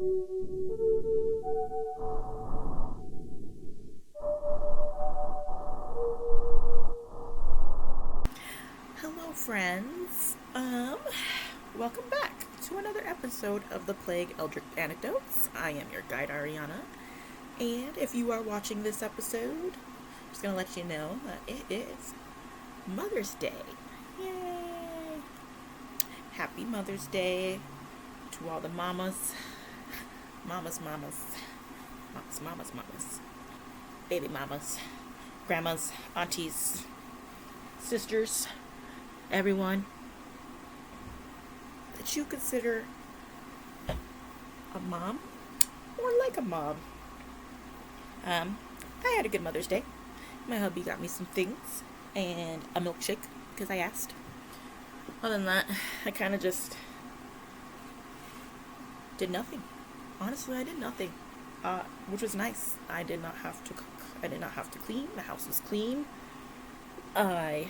Hello friends, welcome back to another episode of the Plague Eldritch Anecdotes. I am your guide Ariana, and if you are watching this episode, I'm just going to let you know that it is Mother's Day. Yay! Happy Mother's Day to all the mamas, baby mamas, grandmas, aunties, sisters, everyone that you consider a mom or like a mom. I had a good Mother's Day. My hubby got me some things and a milkshake because I asked. Other than that, I kind of just did nothing. Honestly, I did nothing, which was nice. I did not have to cook. I did not have to clean. The house was clean. I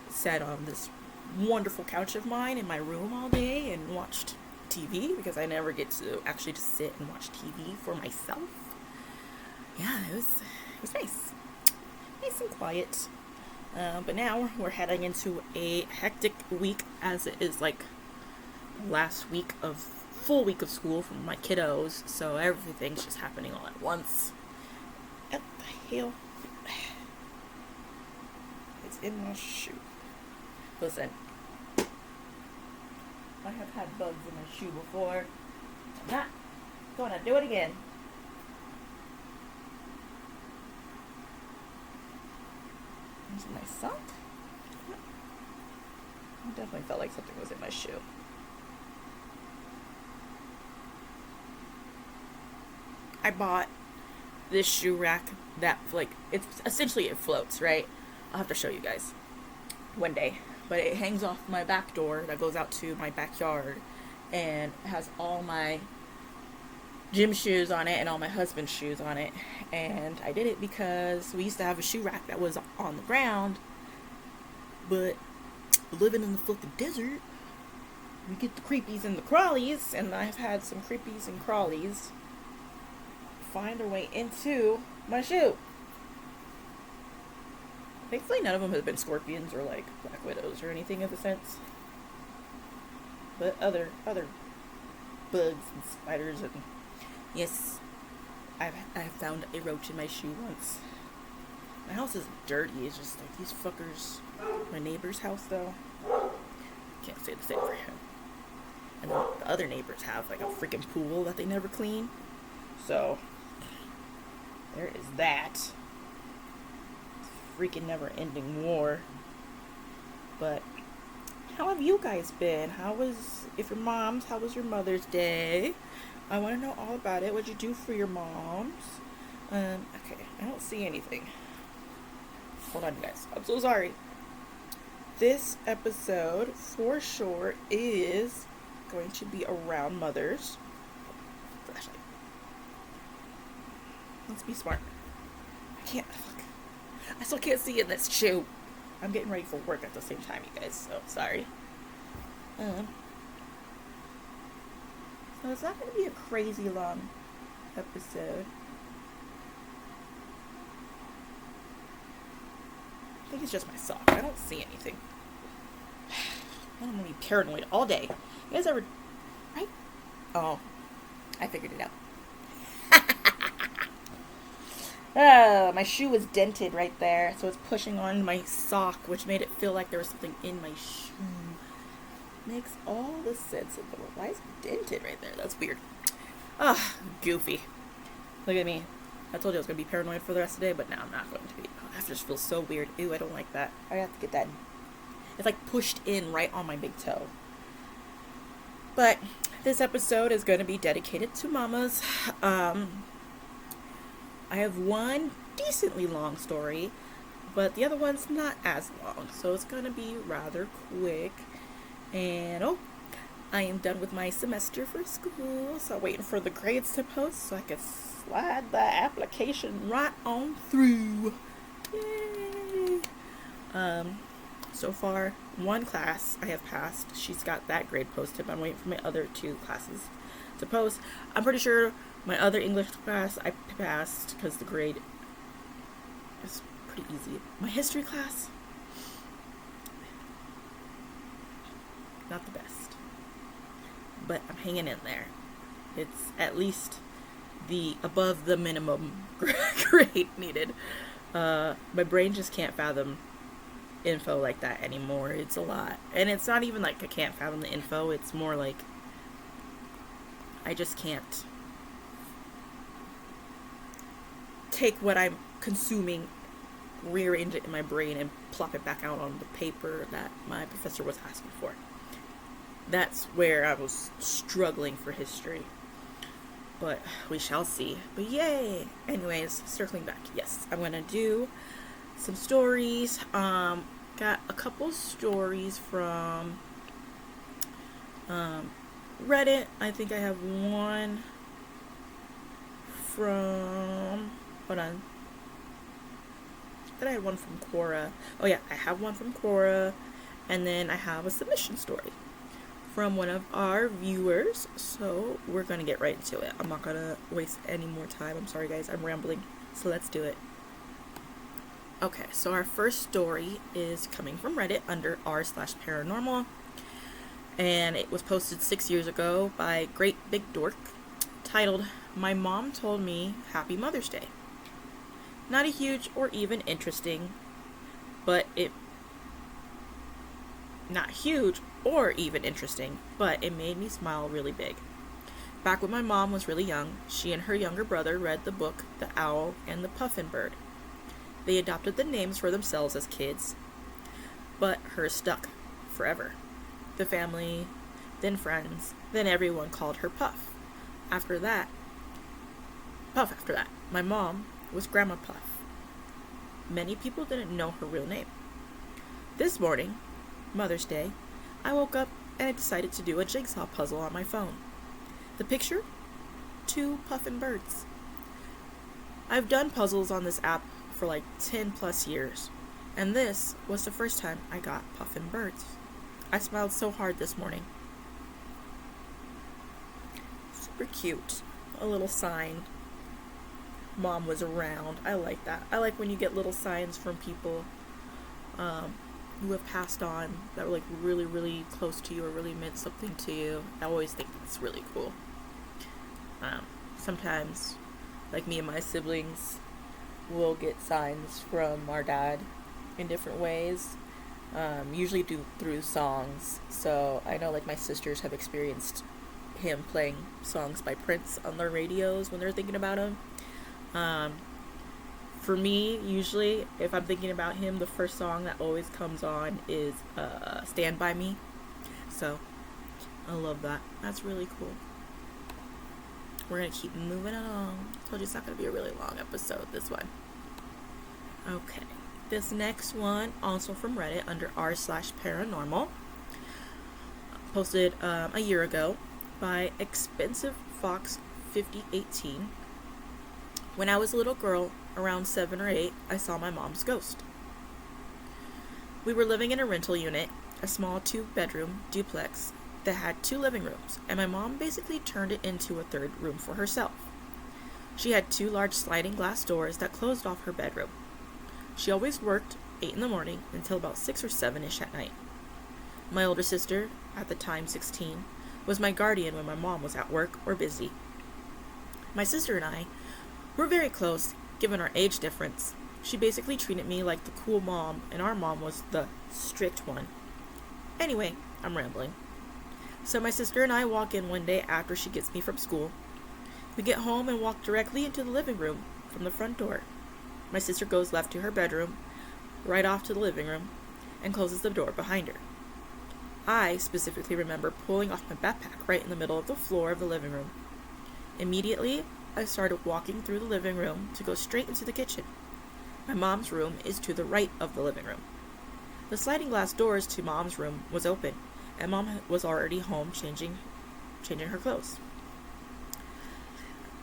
sat on this wonderful couch of mine in my room all day and watched TV because I never get to actually just sit and watch TV for myself. Yeah, it was nice and quiet. But now we're heading into a hectic week, as it is like last full week of school for my kiddos, so everything's just happening all at once. What the hell? It's in my shoe. Listen, I have had bugs in my shoe before. I'm not gonna do it again. There's my sock. I definitely felt like something was in my shoe. I bought this shoe rack that, like, it's essentially it floats, right? I'll have to show you guys one day. But it hangs off my back door that goes out to my backyard and has all my gym shoes on it and all my husband's shoes on it. And I did it because we used to have a shoe rack that was on the ground, but living in the fucking desert, we get the creepies and the crawlies, and I've had some creepies and crawlies find their way into my shoe. Thankfully, none of them have been scorpions or like black widows or anything of the sense. But other bugs and spiders, and yes, I've found a roach in my shoe once. My house isn't dirty. It's just like these fuckers. My neighbor's house, though, can't say the same for him. And then the other neighbors have like a freaking pool that they never clean. So there is that. Freaking never-ending war. But how have you guys been? If your moms, how was your Mother's Day? I want to know all about it. What'd you do for your moms? Okay, I don't see anything. Hold on, guys. I'm so sorry. This episode, for sure, is going to be around mothers. Flashlight. Let's be smart. I still can't see in this shoe. I'm getting ready for work at the same time, you guys, so sorry. So it's not going to be a crazy long episode. I think it's just my sock. I don't see anything. I'm going to be paranoid all day. You guys ever... Right? Oh, I figured it out. My shoe was dented right there, so it's pushing on my sock, which made it feel like there was something in my shoe. Makes all the sense in the world. Why is it dented right there? That's weird. Goofy. Look at me. I told you I was going to be paranoid for the rest of the day, but now I'm not going to be. That just feels so weird. Ew, I don't like that. I have to get that. It's like pushed in right on my big toe. But this episode is going to be dedicated to mamas. I have one decently long story, but the other one's not as long, so it's going to be rather quick. And I am done with my semester for school, so I'm waiting for the grades to post so I can slide the application right on through. Yay! So far, one class I have passed. She's got that grade posted, but I'm waiting for my other two classes to post. I'm pretty sure my other English class I passed because the grade is pretty easy. My history class, not the best, but I'm hanging in there. It's at least the above the minimum grade needed. My brain just can't fathom info like that anymore. It's a lot. And it's not even like I can't fathom the info. It's more like I just can't take what I'm consuming, rearrange it in my brain, and plop it back out on the paper that my professor was asking for. That's where I was struggling for history. But we shall see. But yay! Anyways, circling back. Yes, I'm going to do some stories. Got a couple stories from Reddit. I think I have one from... Hold on. Then I had one from Quora. Oh yeah, I have one from Quora. And then I have a submission story from one of our viewers. So we're going to get right into it. I'm not going to waste any more time. I'm sorry guys, I'm rambling. So let's do it. Okay, so our first story is coming from Reddit under r/paranormal. And it was posted 6 years ago by Great Big Dork, titled, "My Mom Told Me Happy Mother's Day." Not a huge or even interesting, but it made me smile really big. Back when my mom was really young, she and her younger brother read the book The Owl and the Puffin Bird. They adopted the names for themselves as kids, but hers stuck forever. The family, then friends, then everyone called her Puff. After that, my mom was Grandma Puff. Many people didn't know her real name. This morning, Mother's Day, I woke up and I decided to do a jigsaw puzzle on my phone. The picture? 2 puffin birds. I've done puzzles on this app for like 10 plus years, and this was the first time I got puffin birds. I smiled so hard this morning. Super cute. A little sign. Mom was around. I like that. I like when you get little signs from people who have passed on that were like really, really close to you or really meant something to you. I always think it's really cool. Sometimes, like me and my siblings, we'll get signs from our dad in different ways. Usually through songs. So I know like my sisters have experienced him playing songs by Prince on their radios when they're thinking about him. For me, usually, if I'm thinking about him, the first song that always comes on is Stand By Me. So, I love that. That's really cool. We're going to keep moving along. I told you it's not going to be a really long episode, this one. Okay. This next one, also from Reddit, under r/paranormal, posted a year ago by Expensive Fox 5018. When I was a little girl, around 7 or 8, I saw my mom's ghost. We were living in a rental unit, a small 2-bedroom duplex that had 2 living rooms, and my mom basically turned it into a 3rd room for herself. She had 2 large sliding glass doors that closed off her bedroom. She always worked 8 in the morning until about 6 or 7-ish at night. My older sister, at the time 16, was my guardian when my mom was at work or busy. My sister and I were very close, given our age difference. She basically treated me like the cool mom, and our mom was the strict one. Anyway, I'm rambling. So my sister and I walk in one day after she gets me from school. We get home and walk directly into the living room from the front door. My sister goes left to her bedroom, right off to the living room, and closes the door behind her. I specifically remember pulling off my backpack right in the middle of the floor of the living room. Immediately, I started walking through the living room to go straight into the kitchen. My mom's room is to the right of the living room. The sliding glass doors to mom's room was open, and mom was already home changing her clothes.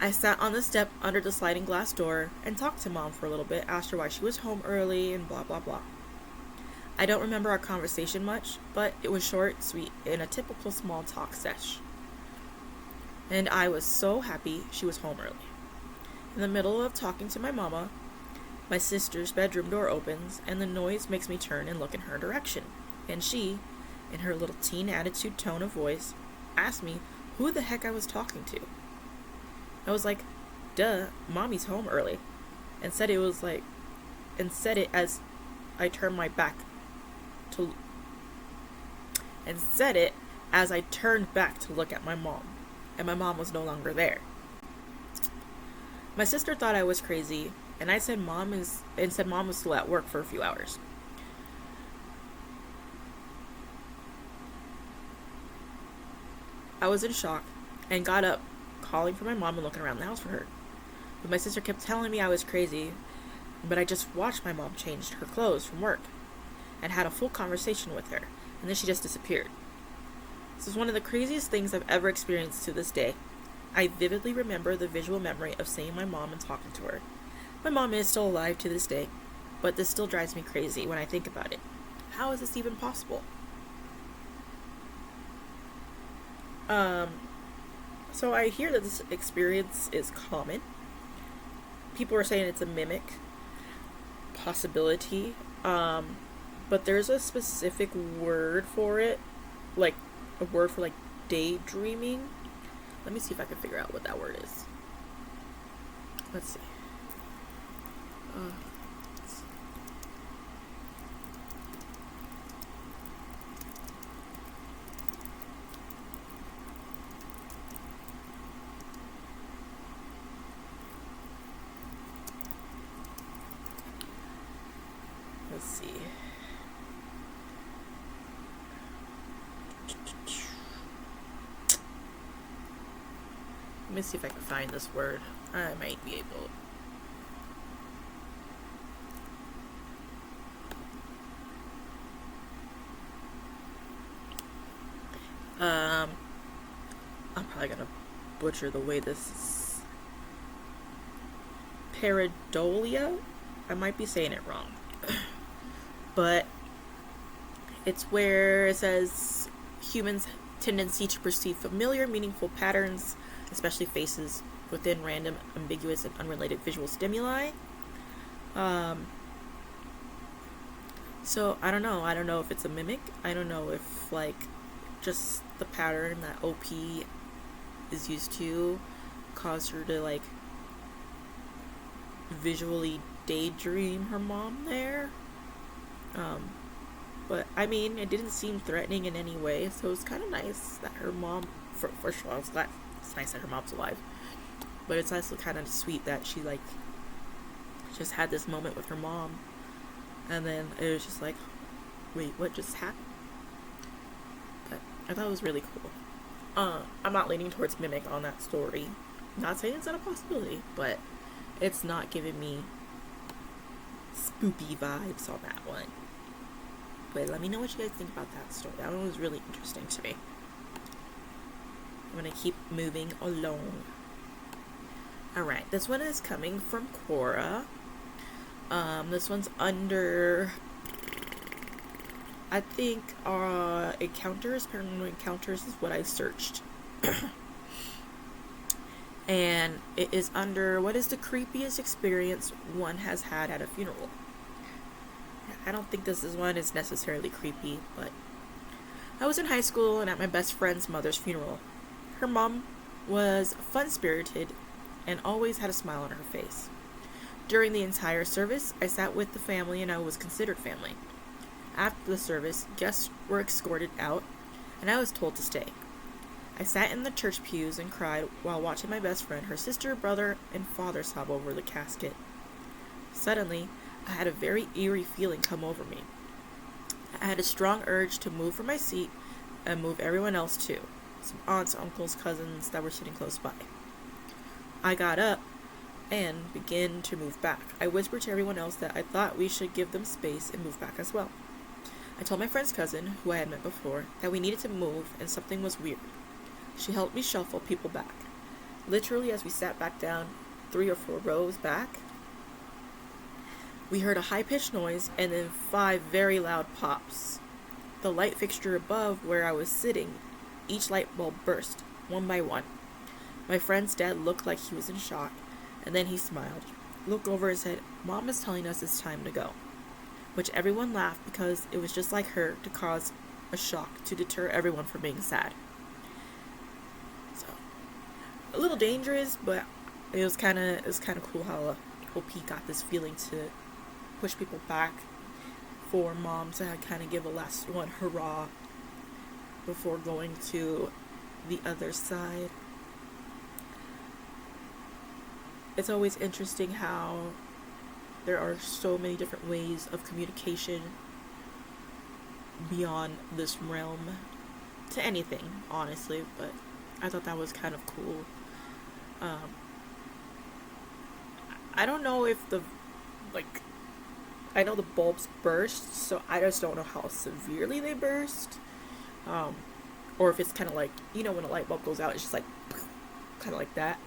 I sat on the step under the sliding glass door and talked to mom for a little bit, asked her why she was home early, and blah blah blah. I don't remember our conversation much, but it was short, sweet, and a typical small talk sesh. and I was so happy she was home early. In the middle of talking to my mama, my sister's bedroom door opens, and the noise makes me turn and look in her direction. And she, in her little teen attitude tone of voice, asked me who the heck I was talking to. I was like, duh, mommy's home early. And said it as I turned my back to and said it as I turned back to look at my mom, and my mom was no longer there. My sister thought I was crazy, and I said mom was still at work for a few hours. I was in shock and got up, calling for my mom and looking around the house for her. But my sister kept telling me I was crazy, but I just watched my mom change her clothes from work and had a full conversation with her, and then she just disappeared. This is one of the craziest things I've ever experienced to this day. I vividly remember the visual memory of seeing my mom and talking to her. My mom is still alive to this day, but this still drives me crazy when I think about it. How is this even possible? So I hear that this experience is common. People are saying it's a mimic possibility, but there's a specific word for it, like a word for like daydreaming. Let me see if I can figure out what that word is. Let's see. Let's see. Let me see if I can find this word. I might be able. I'm probably gonna butcher the way this is. Pareidolia? I might be saying it wrong. But it's where it says humans' tendency to perceive familiar, meaningful patterns, especially faces, within random, ambiguous, and unrelated visual stimuli. So I don't know. I don't know if it's a mimic. I don't know if like just the pattern that OP is used to cause her to like visually daydream her mom there. But I mean, it didn't seem threatening in any way, so it's kind of nice that her mom, first of all, I was glad it's nice that her mom's alive, but it's also kind of sweet that she like just had this moment with her mom, and then it was just like, wait, what just happened? But I thought it was really cool. I'm not leaning towards mimic on that story. Not saying it's not a possibility, but it's not giving me spooky vibes on that one. But let me know what you guys think about that story. That one was really interesting to me. I'm gonna keep moving along. Alright, this one is coming from Cora. This one's under, I think, encounters, paranormal encounters is what I searched. And it is under, what is the creepiest experience one has had at a funeral? I don't think this one is necessarily creepy, but I was in high school and at my best friend's mother's funeral. Her mom was fun-spirited and always had a smile on her face. During the entire service, I sat with the family and I was considered family. After the service, guests were escorted out and I was told to stay. I sat in the church pews and cried while watching my best friend, her sister, brother, and father sob over the casket. Suddenly, I had a very eerie feeling come over me. I had a strong urge to move from my seat and move everyone else too. Some aunts, uncles, cousins that were sitting close by. I got up and began to move back. I whispered to everyone else that I thought we should give them space and move back as well. I told my friend's cousin, who I had met before, that we needed to move and something was weird. She helped me shuffle people back. Literally, as we sat back down 3 or 4 rows back, we heard a high-pitched noise and then 5 very loud pops. The light fixture above where I was sitting, each light bulb burst, one by one. My friend's dad looked like he was in shock, and then he smiled, looked over and said, "Mom is telling us it's time to go," which everyone laughed because it was just like her to cause a shock to deter everyone from being sad. So, a little dangerous, but it was kind of cool how OP got this feeling to push people back for Mom to kind of give a last one hurrah before going to the other side. It's always interesting how there are so many different ways of communication beyond this realm to anything, honestly, but I thought that was kind of cool. I don't know if I know the bulbs burst, so I just don't know how severely they burst. Or if it's kind of like, when a light bulb goes out, it's just like, kind of like that.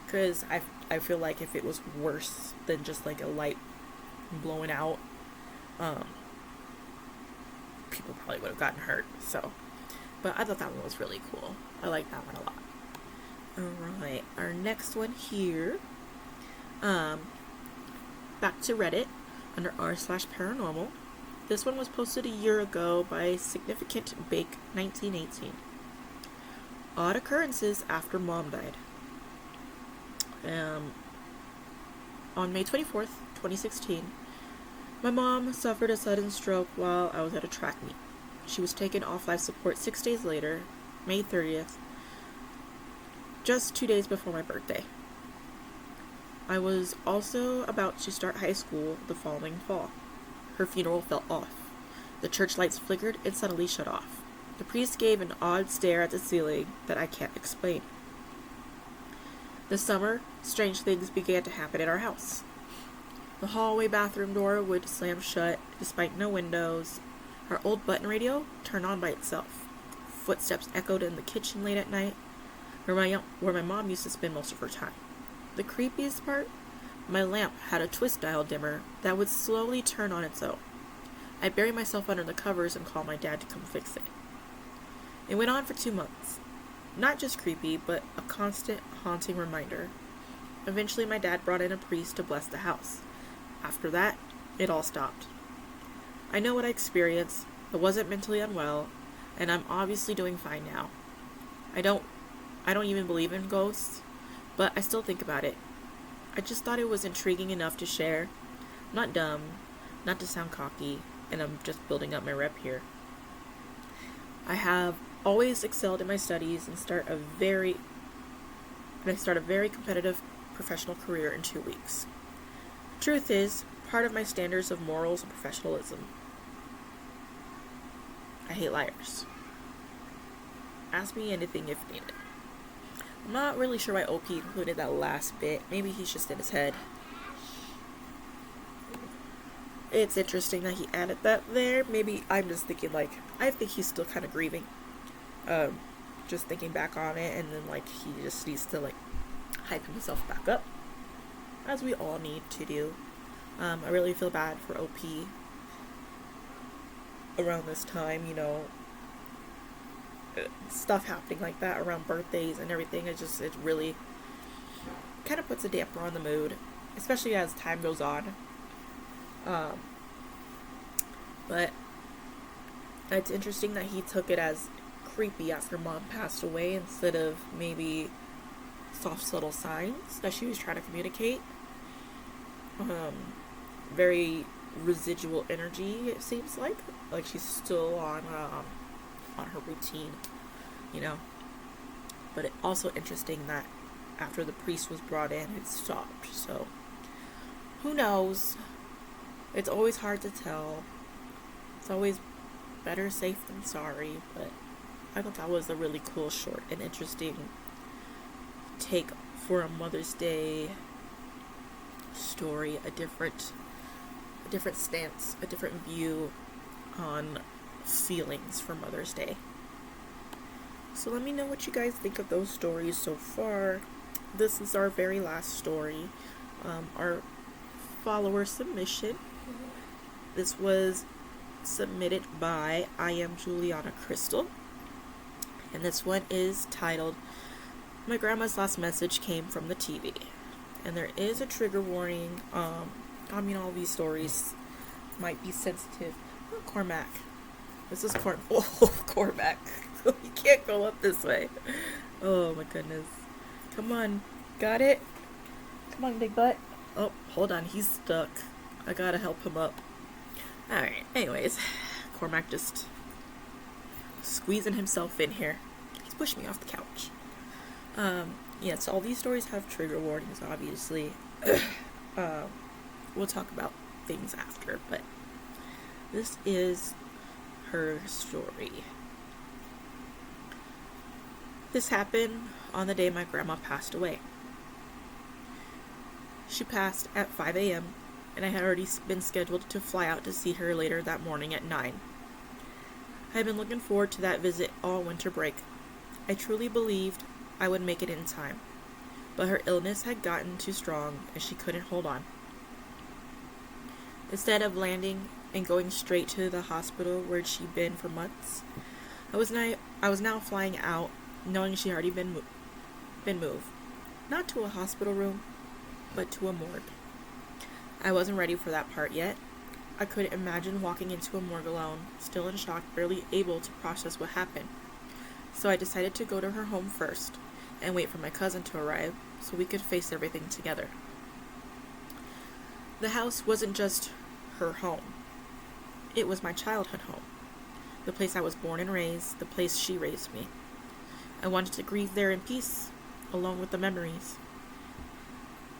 Because I feel like if it was worse than just like a light blowing out, people probably would have gotten hurt. So, but I thought that one was really cool. I like that one a lot. Alright, our next one here, back to Reddit, under r/paranormal. This one was posted a year ago by Significant Bake 1918. Odd occurrences after Mom died. On May 24th, 2016, my mom suffered a sudden stroke while I was at a track meet. She was taken off life support 6 days later, May 30th, just 2 days before my birthday. I was also about to start high school the following fall. Her funeral fell off. The church lights flickered and suddenly shut off. The priest gave an odd stare at the ceiling that I can't explain. This summer, strange things began to happen in our house. The hallway bathroom door would slam shut despite no windows. Our old button radio turned on by itself. Footsteps echoed in the kitchen late at night, where my mom used to spend most of her time. The creepiest part? My lamp had a twist dial dimmer that would slowly turn on its own. I'd bury myself under the covers and call my dad to come fix it. It went on for 2 months. Not just creepy, but a constant haunting reminder. Eventually my dad brought in a priest to bless the house. After that, it all stopped. I know what I experienced. I wasn't mentally unwell, and I'm obviously doing fine now. I don't even believe in ghosts, but I still think about it. I just thought it was intriguing enough to share. I'm not dumb, not to sound cocky, and I'm just building up my rep here. I have always excelled in my studies and start a very competitive professional career in 2 weeks. Truth is, part of my standards of morals and professionalism. I hate liars. Ask me anything if needed. I'm not really sure why OP included that last bit. Maybe he's just in his head. It's interesting that he added that there. Maybe I'm just thinking, I think he's still kind of grieving. Just thinking back on it, and then, he just needs to, hype himself back up. As we all need to do. I really feel bad for OP around this time, stuff happening like that around birthdays and everything. It really kind of puts a damper on the mood, especially as time goes on. But it's interesting that he took it as creepy after Mom passed away instead of maybe soft, subtle signs that she was trying to communicate. Very residual energy, it seems like she's still on her routine, But it's also interesting that after the priest was brought in, it stopped. So who knows? It's always hard to tell. It's always better safe than sorry. But I thought that was a really cool, short, and interesting take for a Mother's Day story. A different stance, a different view on feelings for Mother's Day. So let me know what you guys think of those stories so far. This is our very last story, our follower submission. This was submitted by I Am Juliana Crystal, and this one is titled My grandma's last message came from the TV, and there is a trigger warning. All these stories might be sensitive. Oh, Cormac. This is Cormac. You can't go up this way. Oh my goodness. Come on. Got it? Come on, big butt. Oh, hold on. He's stuck. I gotta help him up. Alright, anyways. Cormac just squeezing himself in here. He's pushing me off the couch. Yes, all these stories have trigger warnings, obviously. We'll talk about things after, but this is her story. This happened on the day my grandma passed away. She passed at 5 a.m., and I had already been scheduled to fly out to see her later that morning at 9. I had been looking forward to that visit all winter break. I truly believed I would make it in time, but her illness had gotten too strong and she couldn't hold on. Instead of landing and going straight to the hospital where she'd been for months, I was now flying out knowing she had already been moved. Not to a hospital room, but to a morgue. I wasn't ready for that part yet. I couldn't imagine walking into a morgue alone, still in shock, barely able to process what happened. So I decided to go to her home first and wait for my cousin to arrive so we could face everything together. The house wasn't just her home. It was my childhood home. The place I was born and raised, the place she raised me. I wanted to grieve there in peace, along with the memories.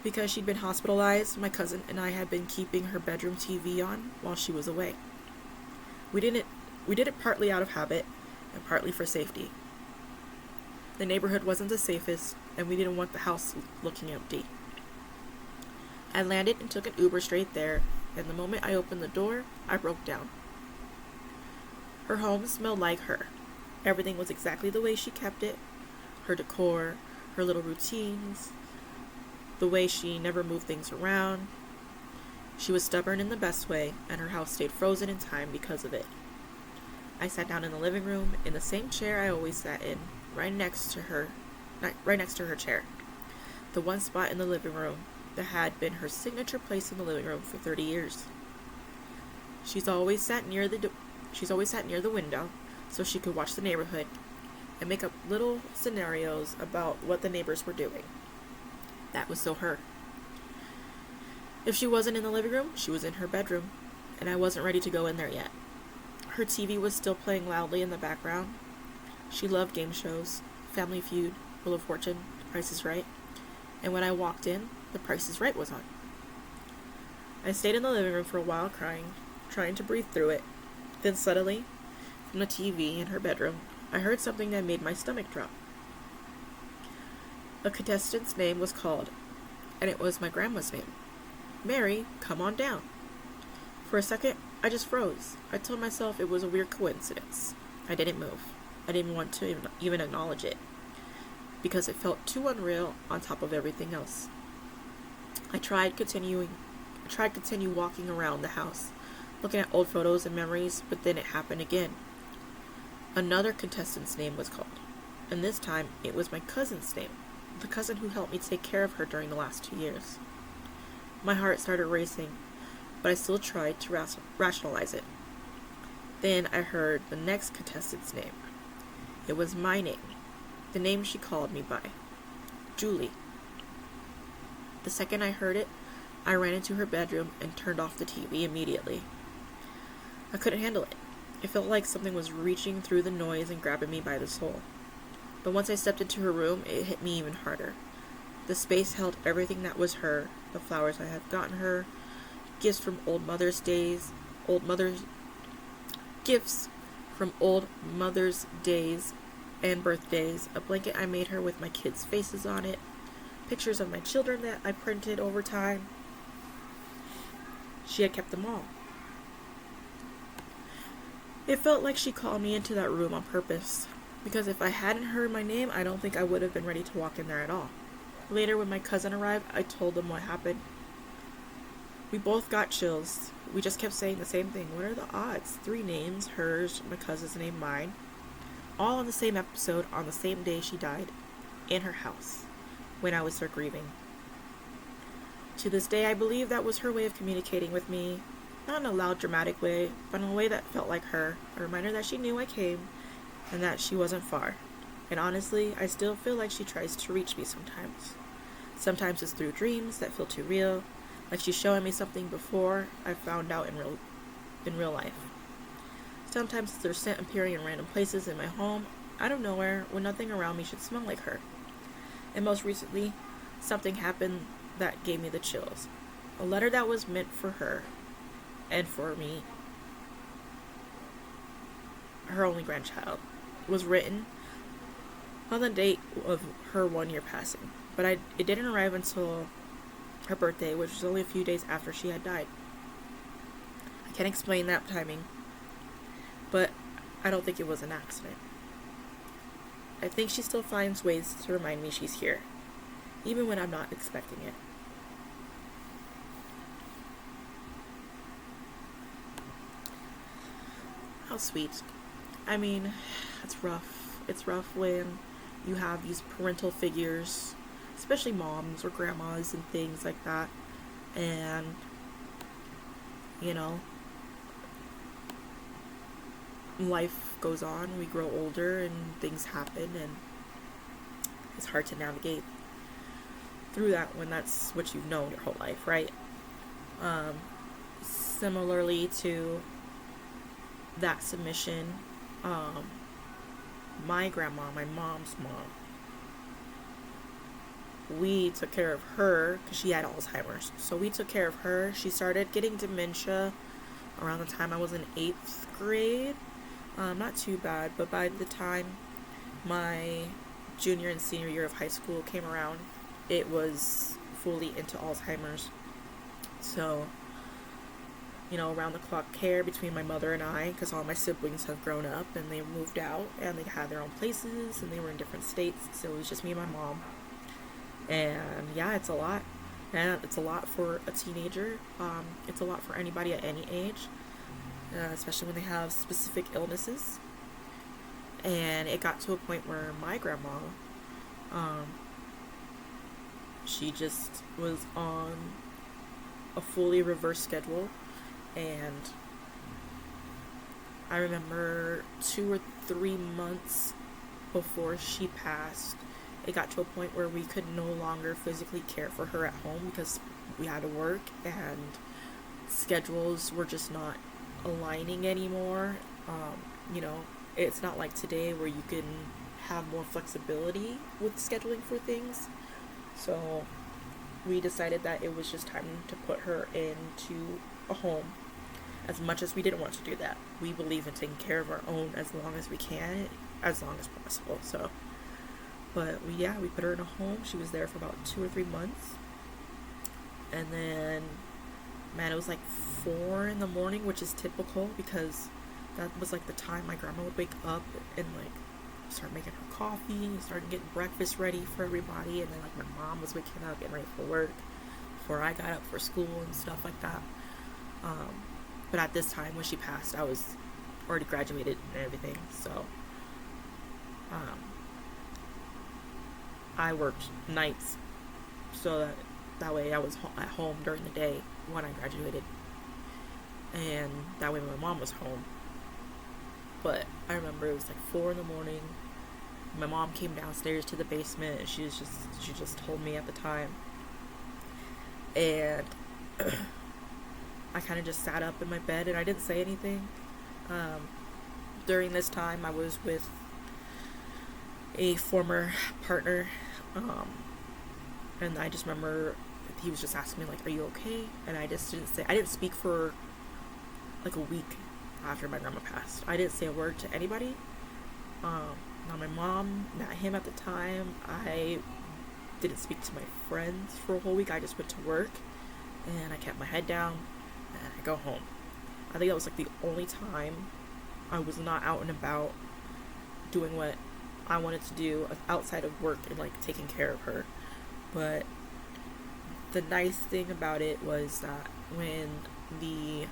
Because she'd been hospitalized, my cousin and I had been keeping her bedroom TV on while she was away. We did it partly out of habit and partly for safety. The neighborhood wasn't the safest, and we didn't want the house looking empty. I landed and took an Uber straight there, and the moment I opened the door, I broke down. Her home smelled like her. Everything was exactly the way she kept it. Her decor, her little routines, the way she never moved things around. She was stubborn in the best way, and her house stayed frozen in time because of it. I sat down in the living room, in the same chair I always sat in, right next to her chair. The one spot in the living room that had been her signature place in the living room for 30 years. She's always sat near the window so she could watch the neighborhood and make up little scenarios about what the neighbors were doing. That was so her. If she wasn't in the living room, she was in her bedroom, and I wasn't ready to go in there yet. Her TV was still playing loudly in the background. She loved game shows, Family Feud, Wheel of Fortune, Price is Right, and when I walked in, The Price is Right was on. I stayed in the living room for a while crying, trying to breathe through it. Then suddenly, from the TV in her bedroom, I heard something that made my stomach drop. A contestant's name was called, and it was my grandma's name. Mary, come on down. For a second, I just froze. I told myself it was a weird coincidence. I didn't move. I didn't want to even acknowledge it, because it felt too unreal on top of everything else. I tried continue walking around the house, looking at old photos and memories, but then it happened again. Another contestant's name was called, and this time it was my cousin's name, the cousin who helped me take care of her during the last 2 years. My heart started racing, but I still tried to rationalize it. Then I heard the next contestant's name. It was my name, the name she called me by, Julie. The second I heard it, I ran into her bedroom and turned off the TV immediately. I couldn't handle it. It felt like something was reaching through the noise and grabbing me by the soul. But once I stepped into her room, it hit me even harder. The space held everything that was her, the flowers I had gotten her, gifts from old Mother's Days and birthdays, a blanket I made her with my kids' faces on it, pictures of my children that I printed over time. She had kept them all. It felt like she called me into that room on purpose, because if I hadn't heard my name, I don't think I would have been ready to walk in there at all. Later, when my cousin arrived, I told them what happened. We both got chills. We just kept saying the same thing. What are the odds? 3 names, hers, my cousin's name, mine. All on the same episode, on the same day she died. in her house when I was there grieving. To this day, I believe that was her way of communicating with me, not in a loud, dramatic way, but in a way that felt like her, a reminder that she knew I came and that she wasn't far. And honestly, I still feel like she tries to reach me sometimes. Sometimes it's through dreams that feel too real, like she's showing me something before I found out in real life. Sometimes it's her scent appearing in random places in my home, out of nowhere, when nothing around me should smell like her. And most recently, something happened that gave me the chills. A letter that was meant for her and for me, her only grandchild, was written on the date of her 1 year passing. But it didn't arrive until her birthday, which was only a few days after she had died. I can't explain that timing, but I don't think it was an accident. I think she still finds ways to remind me she's here, even when I'm not expecting it. How sweet. I mean, it's rough. It's rough when you have these parental figures, especially moms or grandmas and things like that, and, you know, life goes on, we grow older, and things happen, and it's hard to navigate through that when that's what you've known your whole life, right? Similarly to that submission, my grandma, my mom's mom, we took care of her because she had Alzheimer's. So we took care of her. She started getting dementia around the time I was in 8th grade. Not too bad, but by the time my junior and senior year of high school came around, it was fully into Alzheimer's. So, around the clock care between my mother and I, because all my siblings have grown up and they moved out and they had their own places and they were in different states, so it was just me and my mom. And yeah, it's a lot. And it's a lot for a teenager. It's a lot for anybody at any age, especially when they have specific illnesses. And it got to a point where my grandma, she just was on a fully reversed schedule. And I remember 2 or 3 months before she passed, it got to a point where we could no longer physically care for her at home because we had to work and schedules were just not aligning anymore. It's not like today where you can have more flexibility with scheduling for things. So we decided that it was just time to put her into a home. As much as we didn't want to do that, we believe in taking care of our own as long as we can, as long as possible. But we put her in a home. She was there for about 2 or 3 months. And then, man, it was like 4 in the morning, which is typical because that was like the time my grandma would wake up and like start making her coffee, start getting breakfast ready for everybody. And then like my mom was waking up, getting ready for work before I got up for school and stuff like that. But at this time when she passed, I was already graduated and everything. So, I worked nights so that way I was at home during the day when I graduated, and that way my mom was home. But I remember it was like 4 in the morning. My mom came downstairs to the basement and she just told me at the time, and I kind of just sat up in my bed and I didn't say anything. During this time I was with a former partner, and I just remember he was just asking me like, "Are you okay?" And I just I didn't speak for like a week after my grandma passed. I didn't say a word to anybody. Not my mom, not him at the time. I didn't speak to my friends for a whole week. I just went to work and I kept my head down and I go home. I think that was like the only time I was not out and about doing what I wanted to do outside of work and like taking care of her. But the nice thing about it was that when the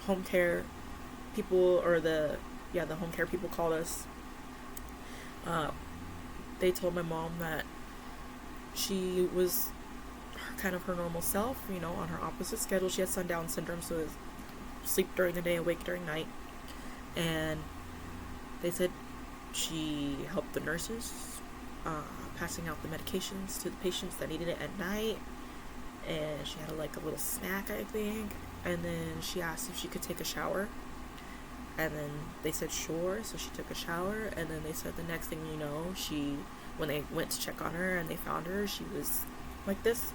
home care people, or the home care people called us, They told my mom that she was kind of her normal self, on her opposite schedule. She had sundown syndrome, so it was sleep during the day, awake during night. And they said she helped the nurses, passing out the medications to the patients that needed it at night. And she had a little snack, I think. And then she asked if she could take a shower. And then they said sure, so she took a shower. And then they said the next thing you know, when they went to check on her and they found her, she was like this.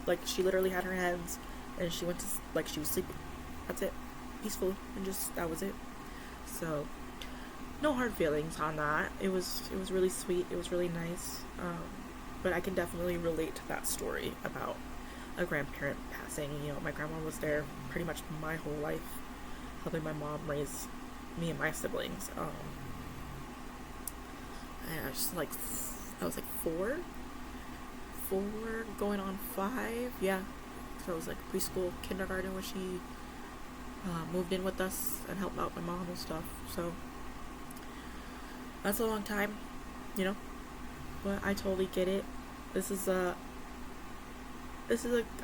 Like, she literally had her hands, and she went to, she was sleeping. That's it. Peaceful. And just, that was it. So, no hard feelings on that. It was really sweet. It was really nice. But I can definitely relate to that story about a grandparent passing. My grandma was there pretty much my whole life, helping my mom raise me and my siblings. I was 4 going on 5. Yeah, so it was preschool, kindergarten when she moved in with us and helped out my mom and stuff. So that's a long time, but I totally get it. This is a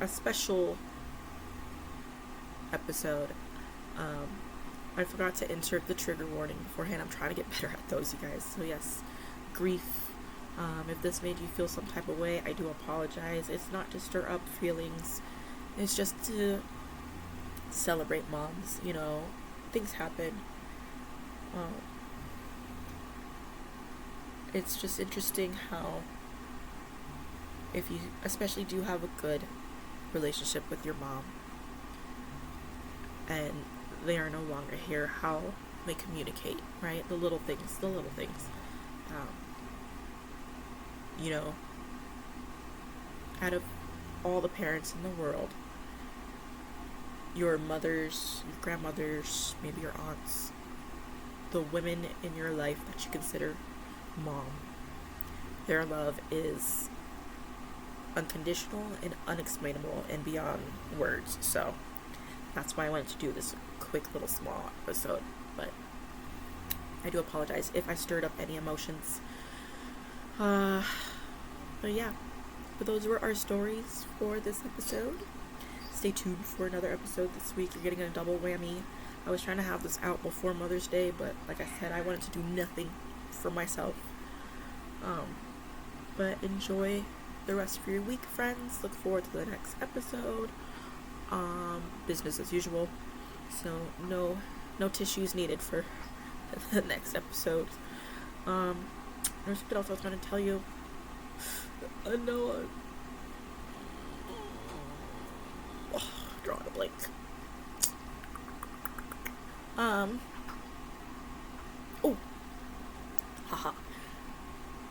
special episode. I forgot to insert the trigger warning beforehand. I'm trying to get better at those, you guys. So yes, grief. If this made you feel some type of way, I do apologize. It's not to stir up feelings. It's just to celebrate moms. Things happen. It's just interesting how, if you especially do have a good relationship with your mom and they are no longer here, how they communicate, right? The little things. Out of all the parents in the world, your mothers, your grandmothers, maybe your aunts, the women in your life that you consider mom, their love is unconditional and unexplainable and beyond words. So that's why I wanted to do this quick little small episode. But I do apologize if I stirred up any emotions. But yeah, but those were our stories for this episode. Stay tuned for another episode this week. You're getting a double whammy. I was trying to have this out before Mother's Day, but like I said, I wanted to do nothing for myself. But enjoy the rest of your week, friends. Look forward to the next episode. Business as usual. So no tissues needed for the next episode. There's something else I was going to tell you. I know drawing a blank.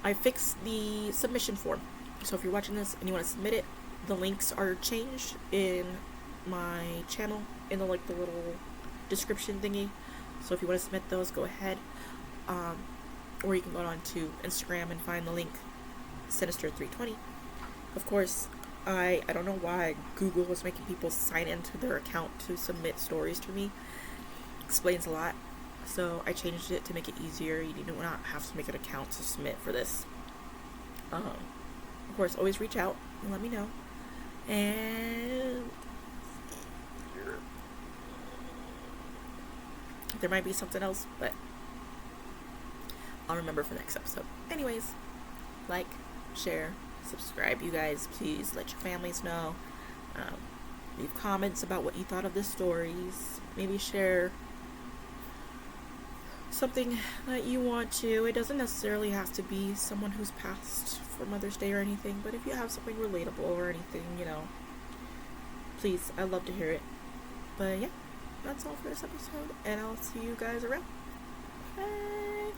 I fixed the submission form. So if you're watching this and you want to submit it, the links are changed in my channel in the little description thingy. So if you want to submit those, go ahead. Or you can go on to Instagram and find the link, Sinister320. Of course, I don't know why Google was making people sign into their account to submit stories to me. Explains a lot. So I changed it to make it easier. You do not have to make an account to submit for this. Of course, always reach out and let me know. And there might be something else, but I'll remember for next episode. Anyways, like, share, subscribe. You guys, please let your families know. Leave comments about what you thought of the stories. Maybe share something that you want to. It doesn't necessarily have to be someone who's passed for Mother's Day or anything, but if you have something relatable or anything, please, I'd love to hear it. But yeah, that's all for this episode, and I'll see you guys around. Bye.